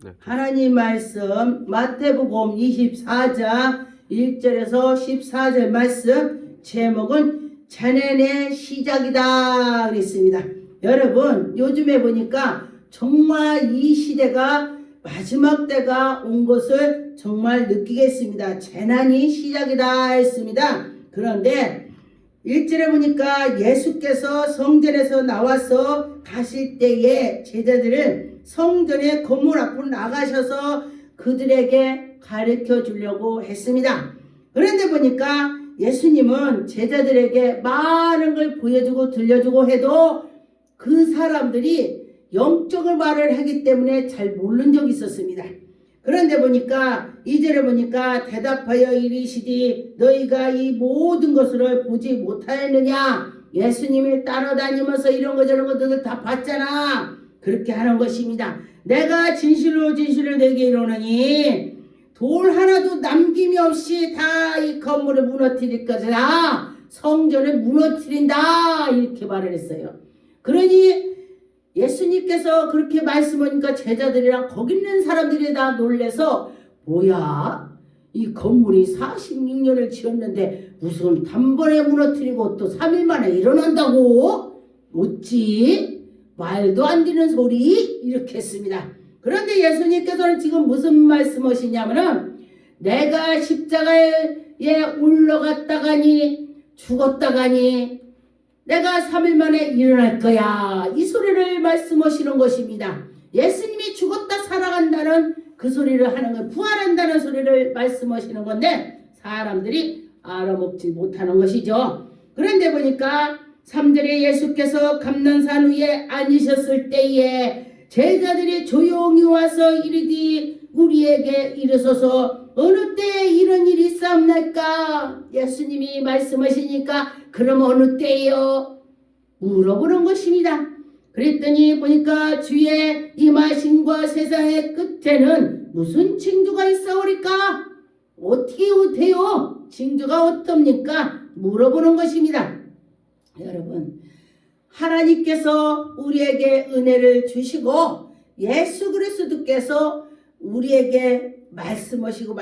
네. 하나님 말씀 마태복음 24장 1절에서 14절 말씀 제목은 재난의 시작이다 그랬습니다. 여러분 요즘에 보니까 정말 이 시대가 마지막 때가 온 것을 정말 느끼겠습니다. 재난이 시작이다 했습니다. 그런데 1절에 보니까 예수께서 성전에서 나와서 가실 때에 제자들은 성전의 건물 앞으로 나가셔서 그들에게 가르쳐 주려고 했습니다. 그런데 보니까 예수님은 제자들에게 많은 걸 보여주고 들려주고 해도 그 사람들이 영적을 말을 하기 때문에 잘 모르는 적이 있었습니다. 그런데 보니까 2절에 보니까 대답하여 이르시되 너희가 이 모든 것을 보지 못하였느냐. 예수님을 따라다니면서 이런 거 저런 것들 다 봤잖아. 그렇게 하는 것입니다. 내가 진실로 내게 이르노니 돌 하나도 남김이 없이 다 이 건물을 무너뜨릴 것이라. 성전을 무너뜨린다 이렇게 말을 했어요. 그러니 예수님께서 그렇게 말씀하니까 제자들이랑 거기 있는 사람들이 다 놀래서 뭐야? 이 건물이 46년을 지었는데 무슨 단번에 무너뜨리고 또 3일 만에 일어난다고? 어찌? 말도 안 되는 소리? 이렇게 했습니다. 그런데 예수님께서는 지금 무슨 말씀하시냐면은 내가 십자가에 올라갔다가니 죽었다가니 내가 3일 만에 일어날 거야. 이 소리를 말씀하시는 것입니다. 예수님이 죽었다 살아간다는 그 소리를 하는 거, 부활한다는 소리를 말씀하시는 건데 사람들이 알아먹지 못하는 것이죠. 그런데 보니까 3절에 예수께서 감난산 위에 앉으셨을 때에 제자들이 조용히 와서 이르되 우리에게 이르소서 어느 때에 이런 일이 있사옵나이까. 예수님이 말씀하시니까 그럼 어느 때요? 물어보는 것입니다. 그랬더니 보니까 주의 임하심과 세상의 끝에는 무슨 징조가 있사오리까? 어떻게 돼요? 징조가 어떻습니까? 물어보는 것입니다. 여러분 하나님께서 우리에게 은혜를 주시고 예수 그리스도께서 우리에게 말씀하시고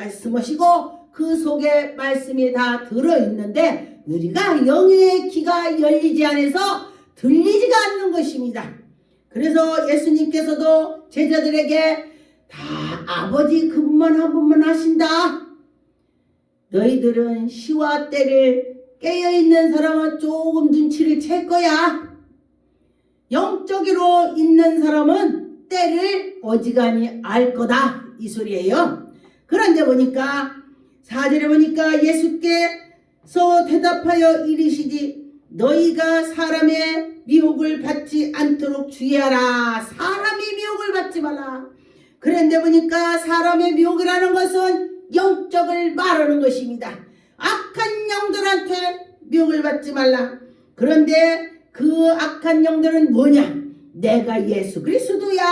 그 속에 말씀이 다 들어있는데 우리가 영의 귀가 열리지 않아서 들리지가 않는 것입니다. 그래서 예수님께서도 제자들에게 다 아버지 그분만 한 분만 하신다. 너희들은 시와 때를 깨어있는 사람은 조금 눈치를 챌 거야. 영적으로 있는 사람은 때를 어지간히 알 거다. 이 소리예요. 그런데 보니까 4절에 보니까 예수께서 대답하여 이르시되 너희가 사람의 미혹을 받지 않도록 주의하라. 사람의 미혹을 받지 말라. 그런데 보니까 사람의 미혹이라는 것은 영적을 말하는 것입니다. 악한 영들한테 미혹을 받지 말라. 그런데 그 악한 영들은 뭐냐? 내가 예수 그리스도야.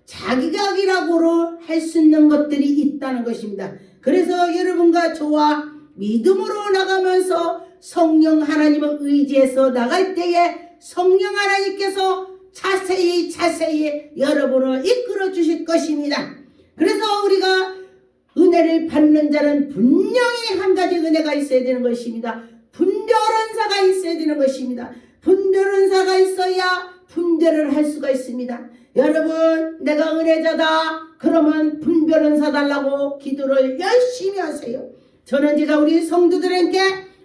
자기각이라고 할 수 있는 것들이 있다는 것입니다. 그래서 여러분과 저와 믿음으로 나가면서 성령 하나님을 의지해서 나갈 때에 성령 하나님께서 자세히 여러분을 이끌어 주실 것입니다. 그래서 우리가 은혜를 받는 자는 분명히 한 가지 은혜가 있어야 되는 것입니다. 분별은사가 있어야 되는 것입니다. 분별은사가 있어야 분별을 할 수가 있습니다. 여러분 내가 은혜자다 그러면 분별은사 달라고 기도를 열심히 하세요. 저는 제가 우리 성도들에게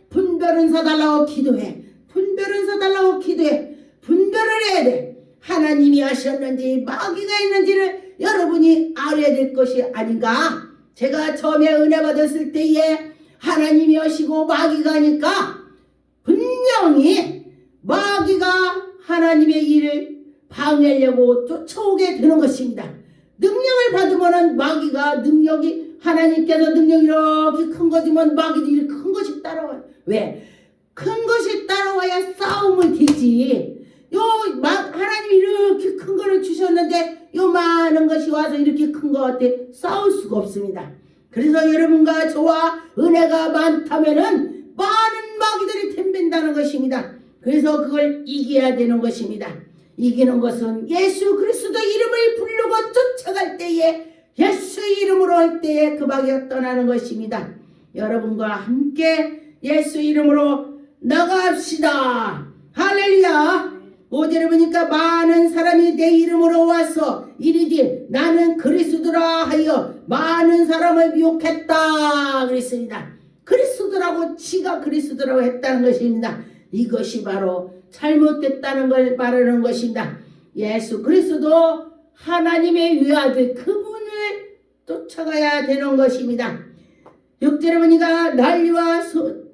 분별은사 달라고 기도해. 분별은사 달라고 기도해. 분별을 해야 돼. 하나님이 하셨는지 마귀가 있는지를 여러분이 알아야 될 것이 아닌가. 제가 처음에 은혜 받았을 때에 하나님이 하시고 마귀가 하니까 분명히 마귀가 하나님의 일을 방해하려고 쫓아오게 되는 것입니다. 능력을 받으면 마귀가 능력이 하나님께서 능력이 이렇게 큰 거지만 마귀도 이렇게 큰 것이 따라와요. 왜? 큰 것이 따라와야 싸움을 되지. 하나님이 이렇게 큰 거를 주셨는데 요 많은 것이 와서 이렇게 큰 것 같아 싸울 수가 없습니다. 그래서 여러분과 저와 은혜가 많다면은 많은 마귀들이 덤빈다는 것입니다. 그래서 그걸 이겨야 되는 것입니다. 이기는 것은 예수 그리스도 이름을 부르고 쫓아갈 때에 예수 이름으로 할 때에 그 박이 떠나는 것입니다. 여러분과 함께 예수 이름으로 나갑시다. 할렐루야. 5절에 보니까 많은 사람이 내 이름으로 와서 이르되 나는 그리스도라 하여 많은 사람을 미혹했다 그랬습니다. 그리스도라고 지가 그리스도라고 했다는 것입니다. 이것이 바로 잘못됐다는 걸 말하는 것입니다. 예수 그리스도 하나님의 외아들 그분을 쫓아가야 되는 것입니다. 6절에 보니까 난리와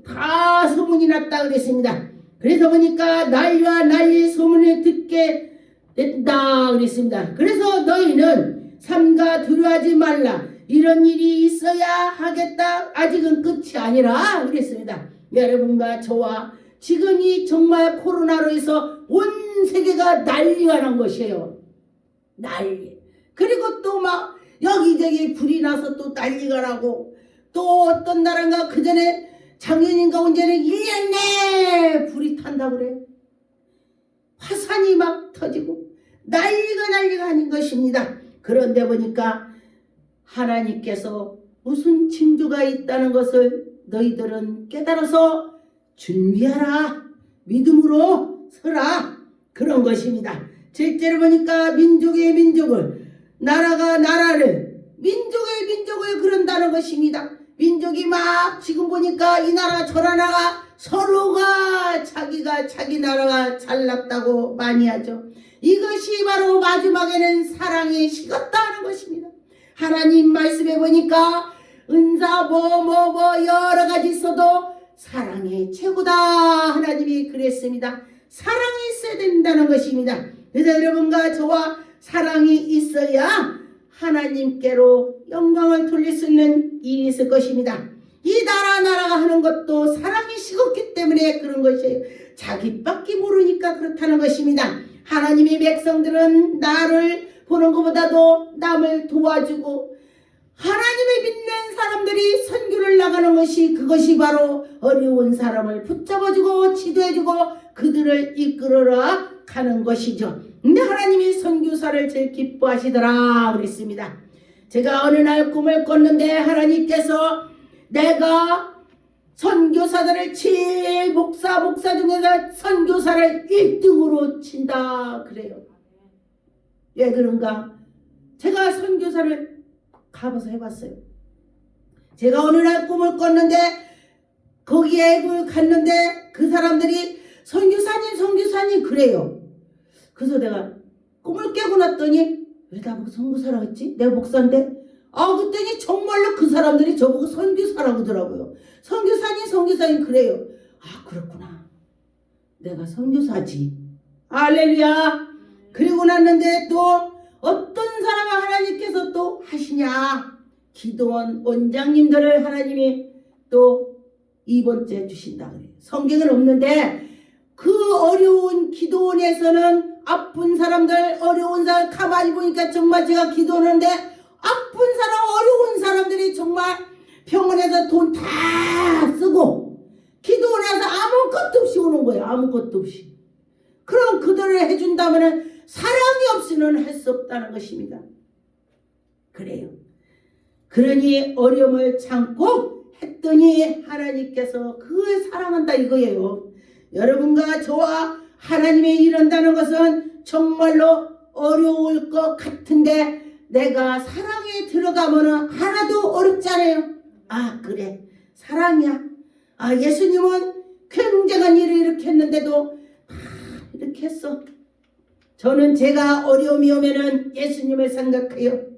다 소문이 났다 그랬습니다. 그래서 보니까 난리와 난리의 소문을 듣게 됐다 그랬습니다. 그래서 너희는 삼가 두려워하지 말라. 이런 일이 있어야 하겠다. 아직은 끝이 아니라 그랬습니다. 여러분과 저와 지금이 정말 코로나로 해서 온 세계가 난리가 난 것이에요. 난리. 그리고 또 막 여기저기 불이 나서 또 난리가 나고 또 어떤 나라인가 그 전에 작년인가 언제는 1년 내에 불이 탄다고 그래. 화산이 막 터지고 난리가 아닌 것입니다. 그런데 보니까 하나님께서 무슨 징조가 있다는 것을 너희들은 깨달아서 준비하라. 믿음으로 서라. 그런 것입니다. 실제로 보니까 민족의 민족을 나라가 나라를 민족의 민족을 그런다는 것입니다. 민족이 막 지금 보니까 이 나라 저 나라가 서로가 자기가 자기 나라가 잘났다고 많이 하죠. 이것이 바로 마지막에는 사랑이 식었다는 것입니다. 하나님 말씀에 보니까 은사 뭐 여러 가지 있어도 사랑이 최고다. 하나님이 그랬습니다. 사랑이 있어야 된다는 것입니다. 그래서 여러분과 저와 사랑이 있어야 하나님께로 영광을 돌릴 수 있는 일이 있을 것입니다. 이 나라가 하는 것도 사랑이 식었기 때문에 그런 것이에요. 자기밖에 모르니까 그렇다는 것입니다. 하나님의 백성들은 나를 보는 것보다도 남을 도와주고 하나님을 믿는 사람들이 선교를 나가는 것이 그것이 바로 어려운 사람을 붙잡아주고 지도해주고 그들을 이끌어라 가는 것이죠. 근데 하나님이 선교사를 제일 기뻐하시더라 그랬습니다. 제가 어느 날 꿈을 꿨는데 하나님께서 내가 선교사들을 제일 목사 중에서 선교사를 1등으로 친다 그래요. 왜 그런가? 제가 선교사를 가봐서 해봤어요. 제가 어느 날 꿈을 꿨는데 거기에 갔는데 그 사람들이 선교사님 그래요. 그래서 내가 꿈을 깨고 났더니 왜 나보고 선교사라고 했지? 내가 목사인데 그랬더니 정말로 그 사람들이 저보고 선교사라고 하더라고요. 선교사님 그래요. 그렇구나. 내가 선교사지. 할렐루야. 그리고 났는데 또 어떤 사람을 하나님께서 또 하시냐. 기도원 원장님들을 하나님이 또 2번째 주신다 그래요. 성경은 없는데 그 어려운 기도원에서는 아픈 사람들 어려운 사람 가만히 보니까 정말 제가 기도하는데 아픈 사람 어려운 사람들이 정말 병원에서 돈 다 쓰고 기도원에서 아무것도 없이 오는 거예요. 아무것도 없이. 그럼 그들을 해준다면 사랑이 없이는 할 수 없다는 것입니다. 그래요. 그러니 어려움을 참고 했더니 하나님께서 그걸 사랑한다 이거예요. 여러분과 저와 하나님이 이런다는 것은 정말로 어려울 것 같은데 내가 사랑에 들어가면 하나도 어렵지 않아요. 그래 사랑이야. 예수님은 굉장한 일을 이렇게 했는데도 이렇게 했어. 저는 제가 어려움이 오면은 예수님을 생각해요.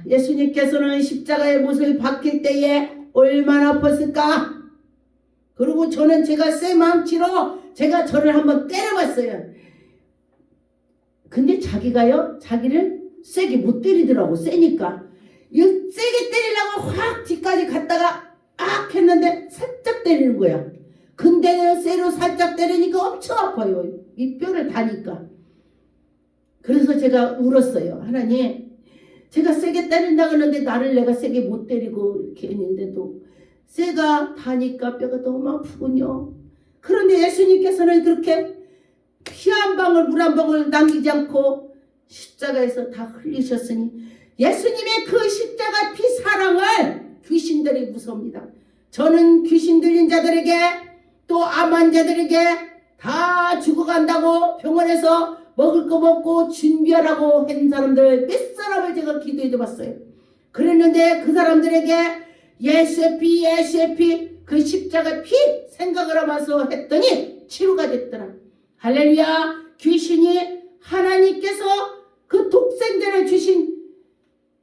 예수님께서는 십자가의 못을 박힐 때에 얼마나 아팠을까? 그리고 저는 제가 새 망치로 제가 저를 한번 때려봤어요. 근데 자기를 세게 못 때리더라고. 세니까 세게 때리려고 확 뒤까지 갔다가 했는데 살짝 때리는 거야. 근데 쇠로 살짝 때리니까 엄청 아파요. 이 뼈를 다니까. 그래서 제가 울었어요. 하나님, 제가 세게 때린다고 하는데 나를 내가 세게 못 때리고 이렇게 했는데도 쇠가 다니까 뼈가 너무 아프군요. 그런데 예수님께서는 그렇게 피 한 방울 물 한 방울 남기지 않고 십자가에서 다 흘리셨으니 예수님의 그 십자가 피 사랑을 귀신들이 무섭니다. 저는 귀신 들린 자들에게 또 암 환자들에게 다 죽어간다고 병원에서 먹을 거 먹고 준비하라고 한 사람들 몇 사람을 제가 기도해 줘 봤어요. 그랬는데 그 사람들에게 예수의 피 그 십자가 피 생각을 하면서 했더니 치료가 됐더라. 할렐루야. 귀신이 하나님께서 그 독생자를 주신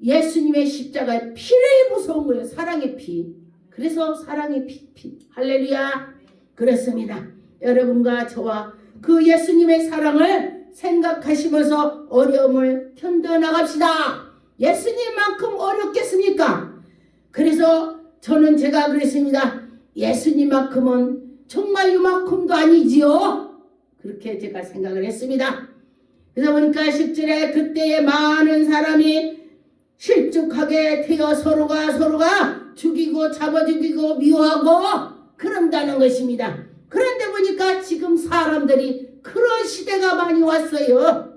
예수님의 십자가의 피를 무서운 거예요. 사랑의 피. 그래서 사랑의 피. 할렐루야. 그렇습니다. 여러분과 저와 그 예수님의 사랑을 생각하시면서 어려움을 견뎌나갑시다. 예수님만큼 어렵겠습니까? 그래서 저는 제가 그랬습니다. 예수님만큼은 정말 이만큼도 아니지요. 그렇게 제가 생각을 했습니다. 그러다 보니까 10절에 그때에 많은 사람이 실족하게 되어 서로가 죽이고 잡아 죽이고 미워하고 그런다는 것입니다. 그런데 보니까 지금 사람들이 그런 시대가 많이 왔어요.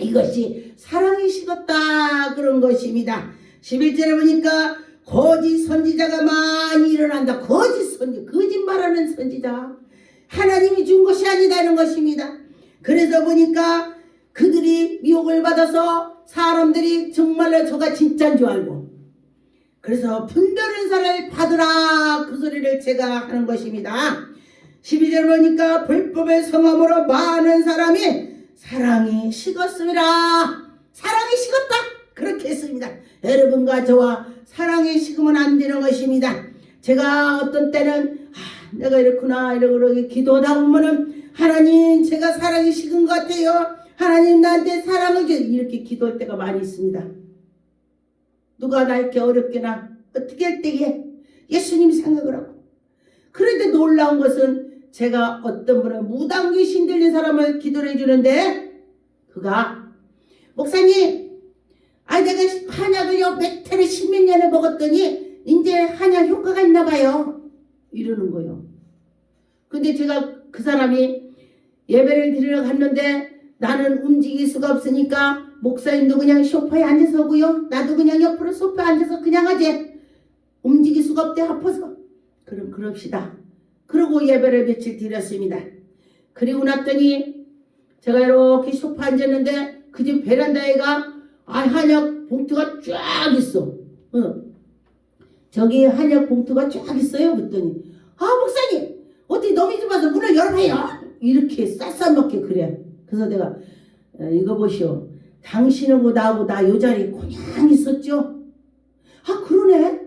이것이 사랑이 식었다 그런 것입니다. 11절에 보니까 거짓 선지자가 많이 일어난다. 거짓말하는 선지자. 하나님이 준 것이 아니다는 것입니다. 그래서 보니까 그들이 미혹을 받아서 사람들이 정말로 저가 진짜인 줄 알고 그래서 분별은사를 받으라 그 소리를 제가 하는 것입니다. 12절 보니까 불법의 성함으로 많은 사람이 사랑이 식었습니다. 사랑이 식었다 그렇게 했습니다. 여러분과 저와 사랑이 식으면 안 되는 것입니다. 제가 어떤 때는 내가 이렇구나 이러고 기도하다 보면은 하나님 제가 사랑이 식은 것 같아요. 하나님 나한테 사랑을 줘 이렇게 기도할 때가 많이 있습니다. 누가 나 이렇게 어렵게나 어떻게 할 때에 예수님 생각을 하고 그런데 놀라운 것은 제가 어떤 분은 무당귀신 들린 사람을 기도를 해주는데 그가 목사님 내가 한약을요 몇 해를 10몇 년을 먹었더니 이제 한약 효과가 있나 봐요 이러는 거예요. 근데 제가 그 사람이 예배를 드리러 갔는데 나는 움직일 수가 없으니까 목사님도 그냥 소파에 앉아서 오고요. 나도 그냥 옆으로 소파에 앉아서 그냥 하지. 움직일 수가 없대 아파서. 그럼 그럽시다. 그러고 예배를 며칠 드렸습니다. 그리고 났더니 제가 이렇게 소파에 앉았는데 그 집 베란다에가 한약 봉투가 쫙 있어. 저기 한약 봉투가 쫙 있어요. 그랬더니 목사님 어디 너무 좀 와서 문을 열어봐요. 이렇게 쌀쌀먹게 그래. 그래서 내가 이거 보시오. 당신하고 나하고 나 요 자리에 그냥 있었죠. 그러네.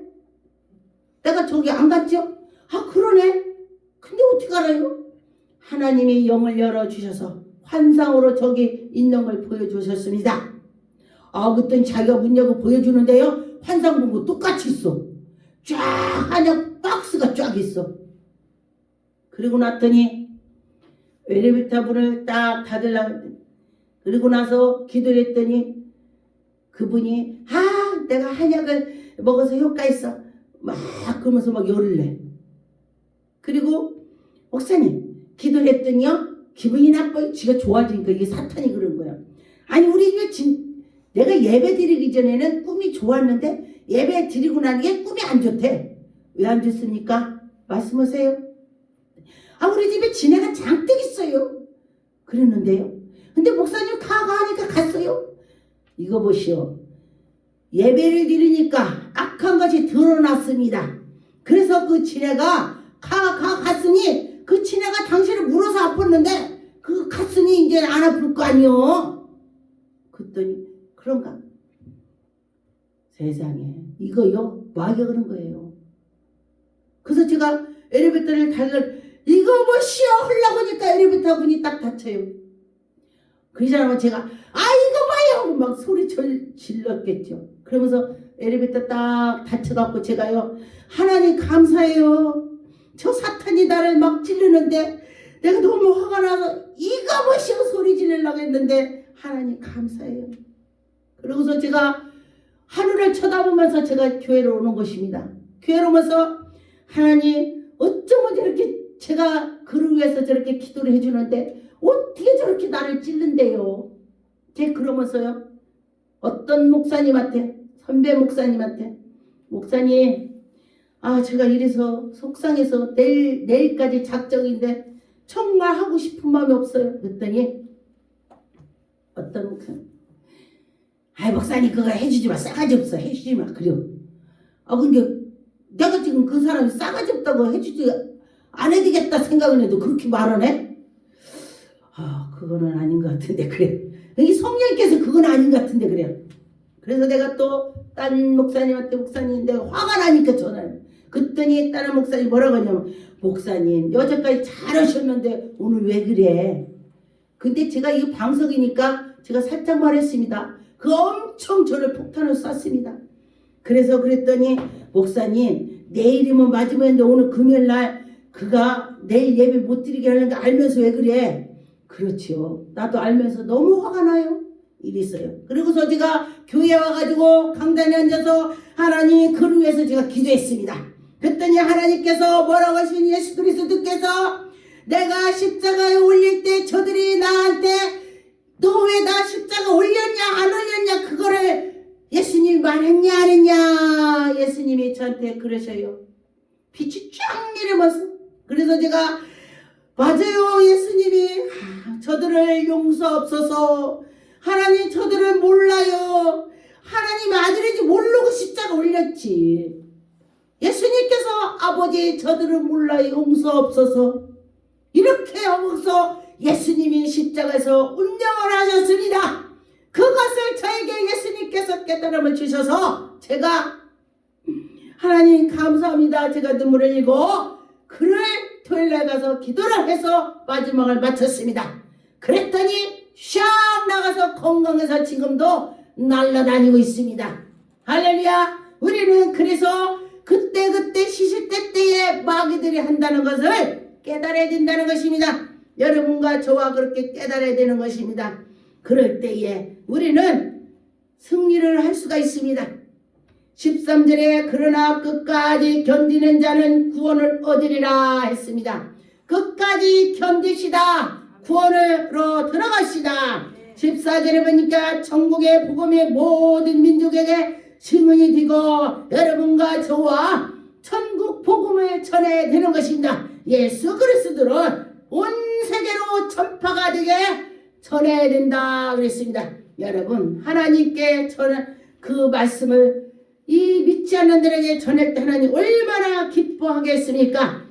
내가 저기 안 갔죠. 그러네. 근데 어떻게 알아요? 하나님이 영을 열어주셔서 환상으로 저기 있는 걸 보여주셨습니다. 그랬더니 자기가 문 열고 보여주는데요. 환상 본 거 똑같이 있어. 쫙 한약 박스가 쫙 있어. 그리고 났더니 엘리베이터 문을 딱 닫으려고 그리고 나서 기도를 했더니 그분이 내가 한약을 먹어서 효과 있어 막 그러면서 막 열을 내. 그리고 목사님 기도를 했더니요 기분이 나빠요. 지가 좋아지니까 이게 사탄이 그런 거야. 우리 집에 내가 예배 드리기 전에는 꿈이 좋았는데 예배 드리고 나니까 꿈이 안 좋대. 왜 안 좋습니까? 말씀하세요. 우리 집에 지네가 잔뜩 있어요. 그랬는데요. 근데 목사님 하니까 갔어요. 이거 보시오. 예배를 드리니까 악한 것이 드러났습니다. 그래서 그 지네가 갔으니 그 지네가 당신을 물어서 아팠는데 그 갔으니 이제 안 아플 거 아니요. 그랬더니 그런가? 세상에 이거요 마귀가 그런 거예요. 그래서 제가 엘리베이터를 이거 보시오 하려고 하니까 엘리베이터 문이 딱 닫혀요. 그 사람은 제가 이거 봐요 막 소리 질렀겠죠. 그러면서 엘리베이터 딱 닫혀갖고 제가요 하나님 감사해요. 저 사탄이 나를 막 찌르는데 내가 너무 화가 나서 이거 보시오 소리 지르려고 했는데 하나님 감사해요. 그러고서 제가 하늘을 쳐다보면서 제가 교회로 오는 것입니다. 교회로 오면서 하나님 어쩌면 저렇게 제가 그를 위해서 저렇게 기도를 해주는데 어떻게 저렇게 나를 찔른대요. 제가 그러면서요 어떤 목사님한테, 선배 목사님한테, 목사님, 제가 이래서 속상해서 내일까지 작정인데 정말 하고 싶은 마음이 없어요. 그랬더니 어떤 목사님, 목사님 그거 해주지 마. 싸가지 없어. 해주지 마. 그래요. 근데 내가 지금 그 사람이 싸가지 없다고 해주지 안 해주겠다 생각을 해도 그렇게 말을 해? 그거는 아닌 것 같은데 그래. 여기 성령께서 그건 아닌 것 같은데 그래요. 그래서 내가 또 딴 목사님한테 목사님 내가 화가 나니까 전화를. 그랬더니 다른 목사님 뭐라고 하냐면 목사님 여태까지 잘하셨는데 오늘 왜 그래? 근데 제가 이거 방송이니까 제가 살짝 말했습니다. 그 엄청 저를 폭탄을 쐈습니다. 그래서 그랬더니 목사님 내일이면 맞으면 오늘 금요일날 그가 내일 예배 못 드리게 하는 거 알면서 왜 그래? 그렇죠. 나도 알면서 너무 화가 나요. 이랬어요. 그리고서 제가 교회에 와가지고 강단에 앉아서 하나님 그를 위해서 제가 기도했습니다. 그랬더니 하나님께서 뭐라고 하시니 예수 그리스도께서 내가 십자가에 올릴 때 저들이 나한테 너 왜 나 십자가 올렸냐 안 올렸냐 그거를 예수님이 말했냐 안 했냐 예수님이 저한테 그러셔요. 빛이 쫙 내려면서. 그래서 제가 맞아요 예수님이 저들을 용서없어서 하나님 저들을 몰라요. 하나님 아들인지 모르고 십자가 올렸지. 예수님께서 아버지 저들을 몰라요 용서없어서 이렇게 하고서 예수님이 십자가에서 운명을 하셨습니다. 그것을 저에게 예수님께서 깨달음을 주셔서 제가 하나님 감사합니다. 제가 눈물을 흘리고 그를 토요일날 가서 기도를 해서 마지막을 마쳤습니다. 그랬더니 샥 나가서 건강해서 지금도 날아다니고 있습니다. 할렐루야. 우리는 그래서 그때 시시때때에 마귀들이 한다는 것을 깨달아야 된다는 것입니다. 여러분과 저와 그렇게 깨달아야 되는 것입니다. 그럴 때에 우리는 승리를 할 수가 있습니다. 13절에 그러나 끝까지 견디는 자는 구원을 얻으리라 했습니다. 끝까지 견디시다. 구원으로 들어가시다. 14절에 보니까 천국의 복음이 모든 민족에게 증언이 되고 여러분과 저와 천국 복음을 전해야 되는 것입니다. 예수 그리스도는 온 세계로 전파가 되게 전해야 된다 그랬습니다. 여러분 하나님께 전한 그 말씀을 이 믿지 않는 자에게 전할 때 하나님 얼마나 기뻐하겠습니까?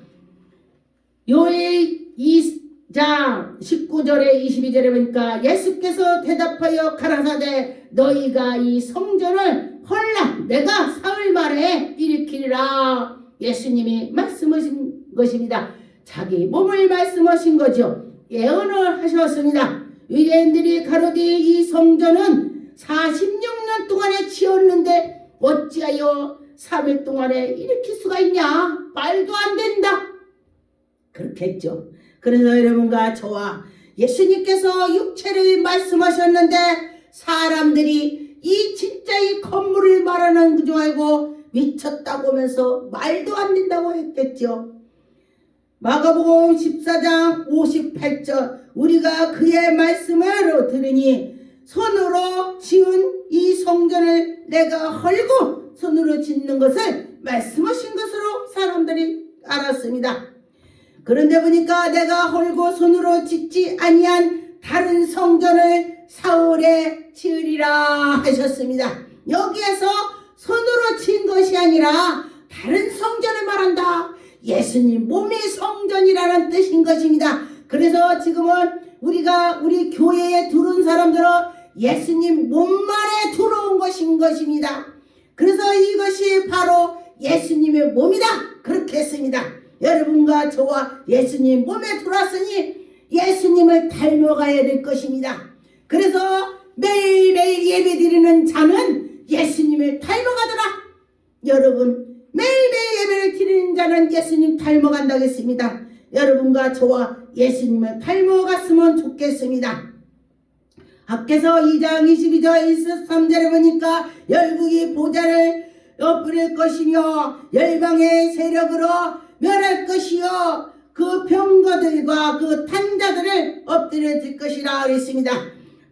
요엘 2장 19절에 22절에 보니까 예수께서 대답하여 가라사대 너희가 이 성전을 헐라 내가 사흘 만에 일으키리라. 예수님이 말씀하신 것입니다. 자기 몸을 말씀하신 거죠. 예언을 하셨습니다. 유대인들이 가로되 이 성전은 46년 동안에 지었는데 어찌하여 3일 동안에 일으킬 수가 있냐? 말도 안 된다. 그렇게 했죠. 그래서 여러분과 저와 예수님께서 육체를 말씀하셨는데 사람들이 진짜 이 건물을 말하는 줄 알고 미쳤다고 하면서 말도 안 된다고 했겠죠. 마가복음 14장 58절 우리가 그의 말씀을 들으니 손으로 지은 이 성전을 내가 헐고 손으로 짓는 것을 말씀하신 것으로 사람들이 알았습니다. 그런데 보니까 내가 헐고 손으로 짓지 아니한 다른 성전을 사흘에 지으리라 하셨습니다. 여기에서 손으로 지은 것이 아니라 다른 성전을 말한다. 예수님 몸이 성전이라는 뜻인 것입니다. 그래서 지금은 우리가 우리 교회에 들어온 사람들은 예수님 몸만에 들어온 것인 것입니다. 그래서 이것이 바로 예수님의 몸이다. 그렇게 했습니다. 여러분과 저와 예수님 몸에 들어왔으니 예수님을 닮아가야 될 것입니다. 그래서 매일매일 예배드리는 자는 예수님을 닮아가더라. 여러분 매일매일 예배를 드리는 자는 예수님 닮아간다고 했습니다. 여러분과 저와 예수님을 닮아갔으면 좋겠습니다. 앞에서 2장 22절 23절에 보니까 열국이 보좌를 엎을 것이며 열방의 세력으로 멸할 것이요 그 병거들과 그 탄자들을 엎드려질 것이라 그랬습니다.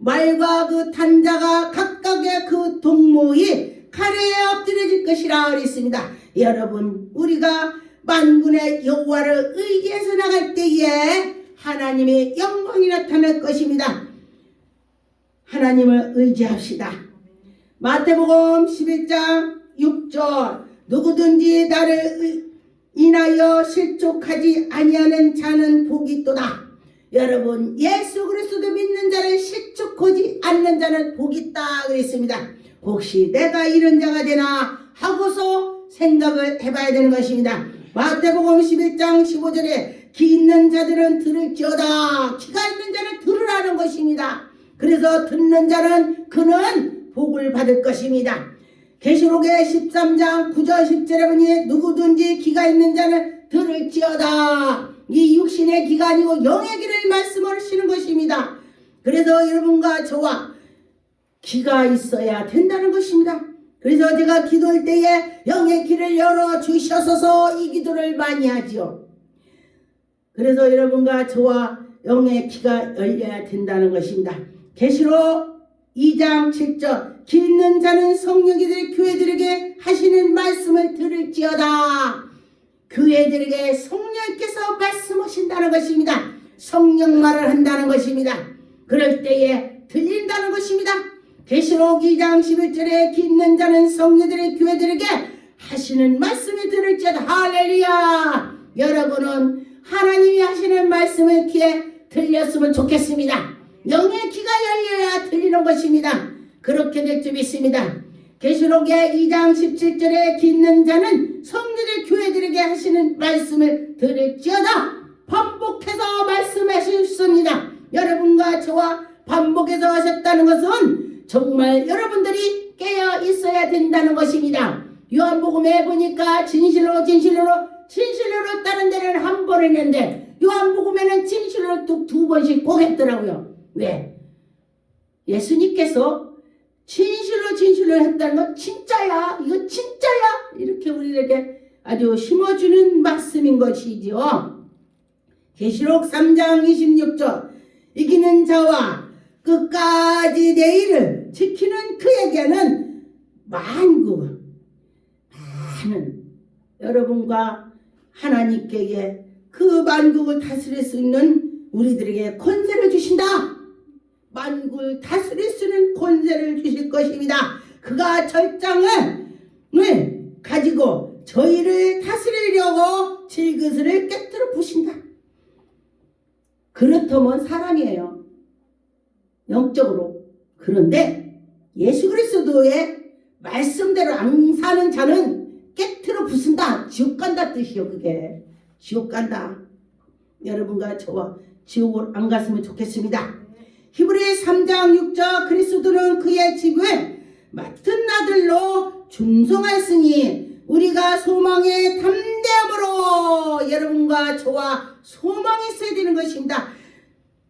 말과 그 단자가 각각의 그 동무이 칼에 엎드려질 것이라 그랬습니다. 여러분, 우리가 만군의 여호와를 의지해서 나갈 때에 하나님의 영광이 나타날 것입니다. 하나님을 의지합시다. 마태복음 11장 6절 누구든지 나를 인하여 실족하지 아니하는 자는 복이 있도다. 여러분, 예수 그리스도 믿는 자를 실족하지 않는 자는 복이 있다 그랬습니다. 혹시 내가 이런 자가 되나 하고서 생각을 해봐야 되는 것입니다. 마태복음 11장 15절에 기 있는 자들은 들을지어다. 기가 있는 자는 들으라는 것입니다. 그래서 듣는 자는 그는 복을 받을 것입니다. 계시록의 13장 9절 10절에 보니 누구든지 기가 있는 자는 들을지어다. 이 육신의 기가 아니고 영의 기를 말씀하시는 것입니다. 그래서 여러분과 저와 기가 있어야 된다는 것입니다. 그래서 제가 기도할 때에 영의 길을 열어주셔서 이 기도를 많이 하지요. 그래서 여러분과 저와 영의 기가 열려야 된다는 것입니다. 계시록 2장 7절 기 있는 자는 성령이들 교회들에게 하시는 말씀을 들을지어다. 교회들에게 성령께서 말씀하신다는 것입니다. 성령 말을 한다는 것입니다. 그럴 때에 들린다는 것입니다. 계시록 2장 11절에 기 있는 자는 성령들의 교회들에게 하시는 말씀을 들을지어다. 할렐루야. 여러분은 하나님이 하시는 말씀을 귀에 들렸으면 좋겠습니다. 영의 귀가 열려야 들리는 것입니다. 그렇게 될 줄 믿습니다. 계시록의 2장 17절에 기 있는 자는 성령의 교회들에게 하시는 말씀을 들을지어다. 반복해서 말씀하셨습니다. 여러분과 저와 반복해서 하셨다는 것은 정말 여러분들이 깨어 있어야 된다는 것입니다. 요한복음에 보니까 진실로 다른 데는 한 번 했는데 요한복음에는 진실로 두 번씩 꼭 했더라고요. 왜? 예수님께서 진실로 했다는 건 진짜야. 이거 진짜야. 이렇게 우리에게 아주 심어주는 말씀인 것이죠. 계시록 3장 26절 이기는 자와 끝까지 내 일을 지키는 그에게는 많은 여러분과 하나님께 그 만국을 다스릴 수 있는 우리들에게 권세를 주신다. 만국을 다스릴 수 있는 권세를 주실 것입니다. 그가 절장을 가지고 저희를 다스리려고 질그스를 깨뜨려 부신다. 그렇다면 사람이에요. 영적으로. 그런데 예수 그리스도의 말씀대로 안 사는 자는 깨트려 부순다. 지옥 간다 뜻이요. 그게 지옥 간다. 여러분과 저와 지옥을 안 갔으면 좋겠습니다. 히브리 3장 6절 그리스도는 그의 직을 맡은 아들로 준성하였으니 우리가 소망의 담대함으로 여러분과 저와 소망이 있어야 되는 것입니다.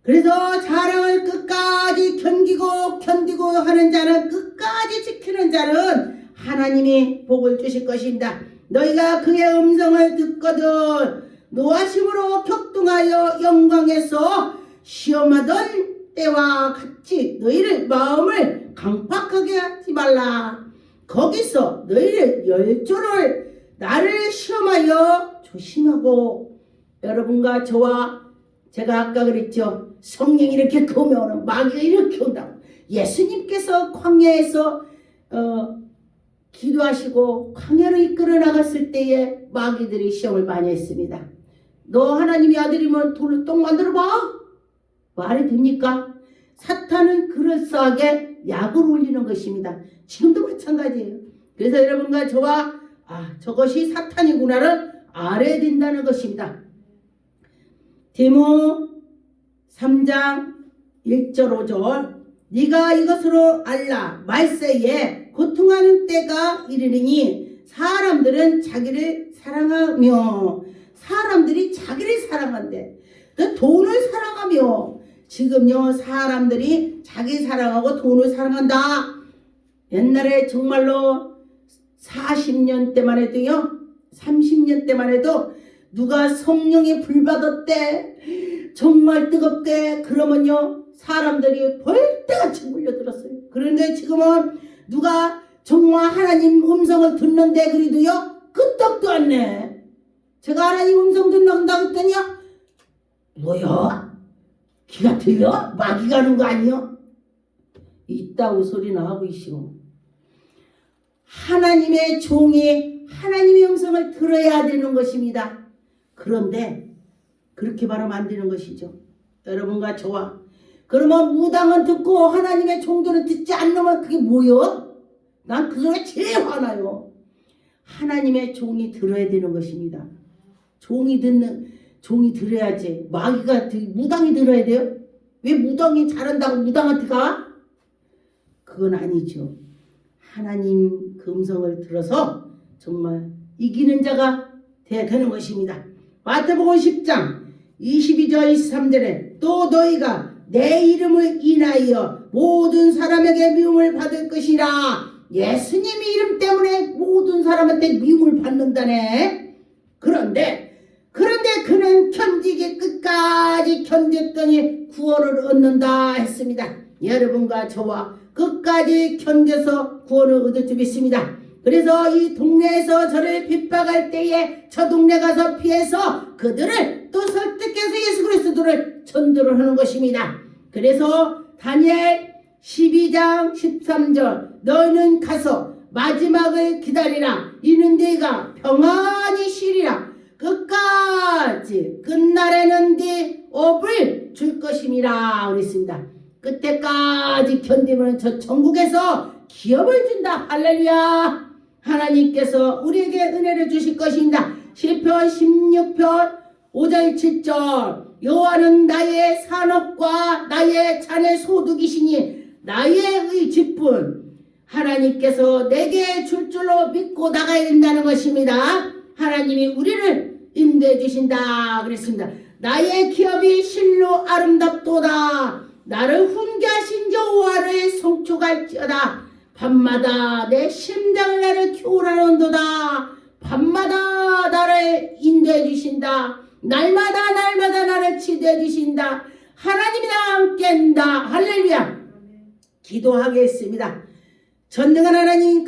그래서 자랑을 끝까지 견디고 하는 자는 끝까지 지키는 자는 하나님이 복을 주실 것입니다. 너희가 그의 음성을 듣거든 노하심으로 격동하여 영광에서 시험하던 때와 같이 너희를 마음을 강팍하게 하지 말라. 거기서 너희를 열조를 나를 시험하여 조심하고. 여러분과 저와 제가 아까 그랬죠. 성령이 이렇게 오면 마귀가 이렇게 온다고. 예수님께서 광야에서 기도하시고 광야로 이끌어 나갔을 때에 마귀들이 시험을 많이 했습니다. 너 하나님의 아들이면 돌로 똥 만들어봐. 말이 됩니까? 사탄은 그럴싸하게 약을 올리는 것입니다. 지금도 마찬가지예요. 그래서 여러분과 저와 저것이 사탄이구나를 알아야 된다는 것입니다. 디모 3장 1절 5절 네가 이것으로 알라. 말세에 고통하는 때가 이르리니 사람들은 자기를 사랑하며 사람들이 자기를 사랑한대. 돈을 사랑하며 지금요 사람들이 자기 사랑하고 돈을 사랑한다. 옛날에 정말로 40년 때만 해도요 30년 때만 해도 누가 성령에 불 받았대 정말 뜨겁대 그러면요 사람들이 벌떼같이 몰려들었어요. 그런데 지금은 누가 정말 하나님 음성을 듣는데 그래도요 끄떡도 안 내. 제가 하나님 음성 듣는다고 했더니요 뭐야? 귀가 들려? 마귀 가는 거 아니요? 있다고 소리나 하고 있시오. 하나님의 종이 하나님의 음성을 들어야 되는 것입니다. 그런데 그렇게 말하면 안 되는 것이죠. 여러분과 저와. 그러면 무당은 듣고 하나님의 종들은 듣지 않으면 그게 뭐요? 난 그 소리가 제일 화나요. 하나님의 종이 들어야 되는 것입니다. 종이 들어야지. 무당이 들어야 돼요? 왜 무당이 잘한다고 무당한테 가? 그건 아니죠. 하나님 그 음성을 들어서 정말 이기는 자가 되는 것입니다. 마태복음 10장 22절 23절에 또 너희가 내 이름을 인하여 모든 사람에게 미움을 받을 것이라. 예수님의 이름 때문에 모든 사람한테 미움을 받는다네. 그런데 그는 견디게 끝까지 견뎠더니 구원을 얻는다 했습니다. 여러분과 저와 끝까지 견뎌서 구원을 얻을 줄 믿습니다. 그래서 이 동네에서 저를 핍박할 때에 저 동네 가서 피해서 그들을 또 설득해서 예수 그리스도를 전도를 하는 것입니다. 그래서 다니엘 12장 13절 너희는 가서 마지막을 기다리라. 이는 네가 평안히 쉬리라. 끝까지 끝날에는 네 업을 줄 것임이라 그랬습니다. 끝에까지 견디면 저 천국에서 기업을 준다. 할렐루야. 하나님께서 우리에게 은혜를 주실 것입니다. 시편 16편 5절 7절 여호와는 나의 산업과 나의 자네 소득이시니 나의 직분 하나님께서 내게 줄 줄로 믿고 나가야 된다는 것입니다. 하나님이 우리를 인도해 주신다 그랬습니다. 나의 기업이 실로 아름답도다. 나를 훈계하신 여호와를 송축할지어다. 밤마다 내 심장을 나를 키우라는도다. 밤마다 나를 인도해 주신다. 날마다 나를 치료해 주신다. 하나님이 나와 함께한다. 할렐루야. 기도하겠습니다. 전능한 하나님